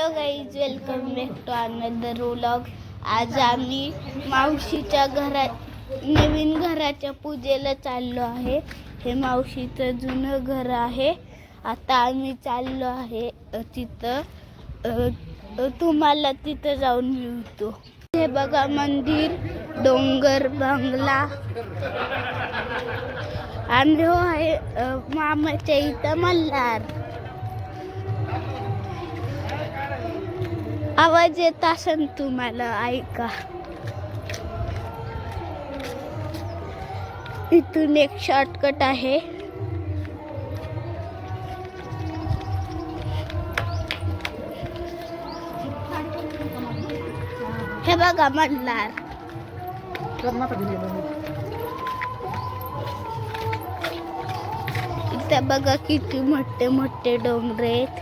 Hello guys, welcome back to another vlog. आज आम्ही मावशीच्या घरात नवीन घराच्या पूजेला चाललो आहे. हे मावशीचं जुनं घर आहे. आता आम्ही चाललो आहे तिथं. तुम्हाला तिथं जाऊन मिळतो. हे बघा मंदिर, डोंगर, बंगला. आम्ही हो आहे मामाच्या इथं मल्हार. आवाज येत असेल तुम्हाला, ऐका. इथून एक शॉर्टकट आहे. हे बघा मल्हार. इथं बघा किती मोठे मोठे डोंगर आहेत.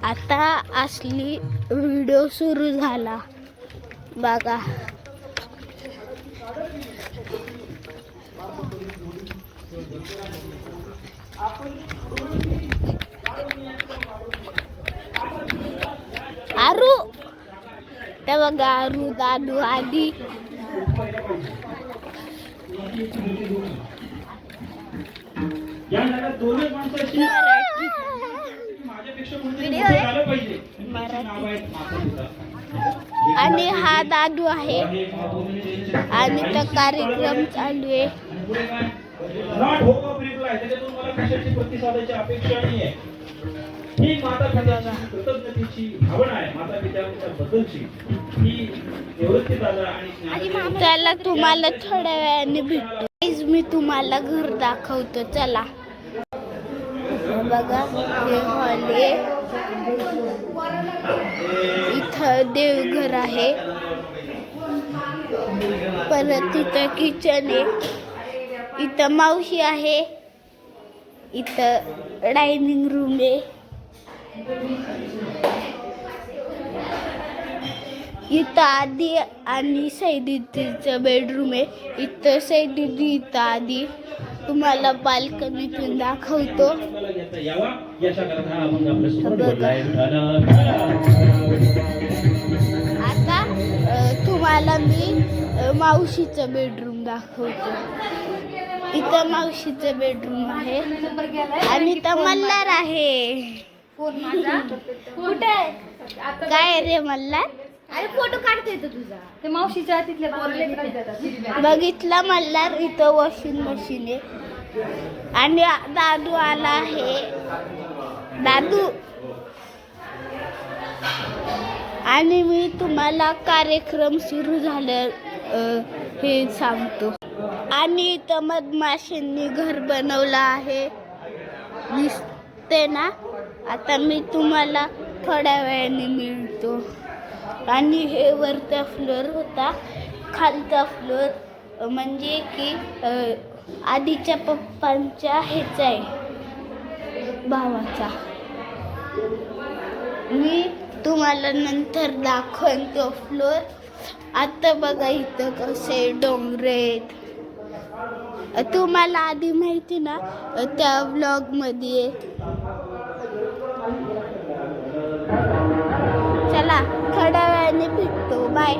आता असली व्हिडिओ सुरू झाला बघा. आरू ते बघा, आरू दादू आधी. आणि हा दादू आहे आणि तो कार्यक्रम चालू आहे. ही माता पित्याची कृतज्ञतेची भावना आहे. माता पित्यांच्या बद्दलची ही व्यवस्थित आणि चला तुम्हाला थोड्या वेळाने भेटतो. मी तुम्हाला घर दाखवतो, चला. बघा हे हॉल आहे. इथं देवघर आहे. परत इथं किचन आहे. इथं मावशी आहे. इथं डायनिंग रूम आहे. इथं आधी आणि सैदीचं बेडरूम आहे. इथं सैदी, इथं आधी. तुम्हाला बाल्कनीतून दाखवतो. आता तुम्हाला मी मावशीचं बेडरूम दाखवतो. इथं मावशीचं बेडरूम आहे आणि इथं मल्हार आहे. कुठे काय रे मल्हार? अरे फोटो काढता येतो तुझा. ते मावशीच्या तिथल्या बघितलं मल्हार. इथं वॉशिंग मशीन आहे आणि दादू आला आहे. दादू. आणि मी तुम्हाला कार्यक्रम सुरू झालं हे सांगतो. आणि इथं मधमाशींनी घर बनवलं आहे, दिसते ना. आता मी तुम्हाला थोड्या वेळाने मिळतो. आणि हे वरचा फ्लोर होता. खालचा फ्लोर म्हणजे की आधीच्या पप्पांच्या ह्याचा आहे, भावाचा. मी तुम्हाला नंतर दाखवेन तो फ्लोर. आता बघा इथं कसे डोंगर आहेत. तुम्हाला आधी माहिती ना त्या व्लॉग मध्ये. चला थोड्या वेळाने भेटतो. बाय.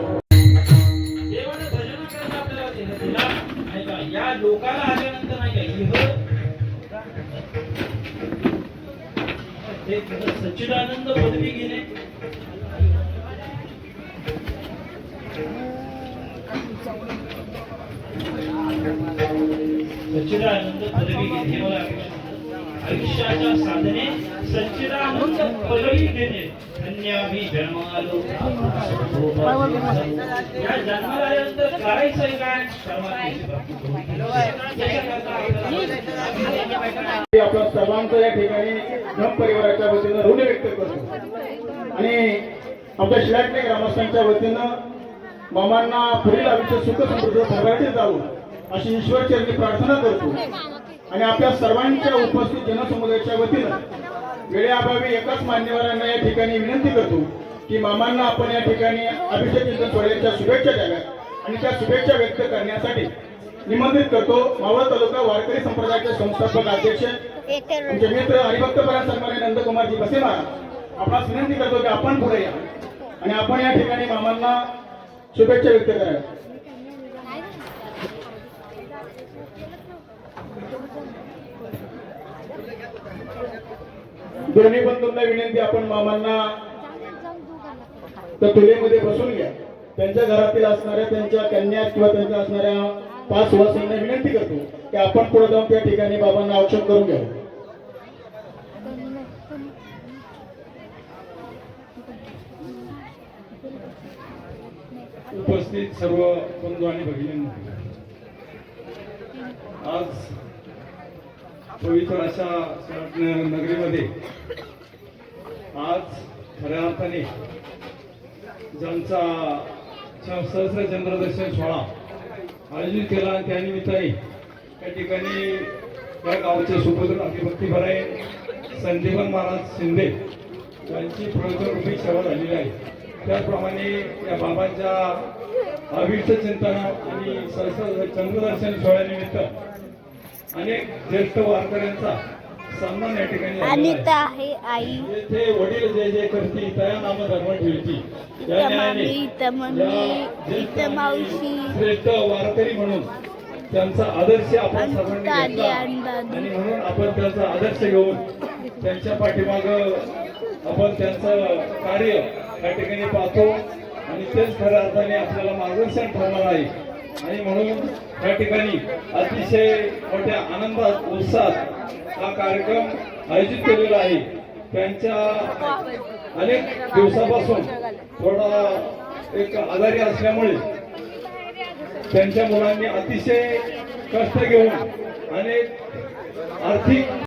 या लोकाला आल्यानंतर नाही का सच्चिदानंद पदवी घेणे. सच्चिदानंद पदवी घेणे मला आयुष्याच्या साधने सच्चिदानंद पदवी घेणे. अन्याभी जन्मालो या जन्माला आल्यानंतर करायचंय काय? आपल्या सर्वांचं या ठिकाणी धम परिवाराच्या वतीनं ऋण व्यक्त करतो आणि आपल्या शिलाटणे ग्रामस्थांच्या वतीनं मामांना पुढील आयुष्य सुख समृद्ध भरभराटीत जावं अशी ईश्वरचरणी प्रार्थना करतो. आणि आपल्या सर्वांच्या उपस्थित जनसमुदायाच्या वतीनं वेळेअभावी एकाच मान्यवरांना या ठिकाणी विनंती करतो की मामांना आपण या ठिकाणी अभिषेक चिंतन सोहळ्याच्या शुभेच्छा द्याव्यात आणि त्या शुभेच्छा व्यक्त करण्यासाठी निमंत्रित करतो. मावळ तालुका वारकरी संप्रदायाचे संस्थापक अध्यक्ष तुमचे मित्र हरिभक्त परायण सन्माननीय नंदकुमारजी बसे महाराज आपणास विनंती करतो की आपण पुढे या आणि आपण या ठिकाणी मामांना शुभेच्छा व्यक्त कराव्या. दोन्ही बंधूंना विनंती आपण मामांना तर तुलेमध्ये बसून घ्या. त्यांच्या घरातील असणाऱ्या त्यांच्या कन्या किंवा त्यांच्या असणाऱ्या 5 सुवासिनींना विनंती करतो की आपण पुढे जाऊन त्या ठिकाणी बाबांना औक्षण करून घ्यावं. उपस्थित सर्व बंधू आणि भगिनींनो, आज पवित्र अशा नगरीमध्ये आज खऱ्या अर्थाने ज्यांचा सहस्र चंद्रदर्शन सोहळा आयोजित केला त्या निमित्ताने त्या ठिकाणी या गावचे सुपुत्र हरिभक्तीपरायण संदीपन महाराज शिंदे यांची प्रवचनरूपी सेवा झालेली आहे. त्याचप्रमाणे या बाबांच्या अभिष्ट चिंतन आणि सहस्र चंद्रदर्शन सोहळ्यानिमित्त अनेक ज्येष्ठ वारकऱ्यांचा सन्मान या ठिकाणी अनिता आहे आई, येथे वडील जे जे करती त्या नाम धर्म ठेवती इथं मामी, इथं मम्मी, इथं मावशी, श्रेष्ठ वारकरी म्हणून त्यांचा आदर्श आपण आणि सर्वांनी दादी घेतला आणि दादी. आणि म्हणून आपण त्यांचा आदर्श घेऊन त्यांच्या पाठीमाग आपण त्यांचं कार्य या ठिकाणी पाहतो आणि तेच खऱ्या अर्थाने आपल्याला मार्गदर्शन ठरणार आहे. आणि म्हणून या ठिकाणी अतिशय मोठ्या आनंदात उत्साहात हा कार्यक्रम आयोजित केलेला आहे. त्यांच्या अनेक दिवसापासून थोडा एक आजारी असल्यामुळे त्यांच्या मुलांनी अतिशय कष्ट घेऊन अनेक आर्थिक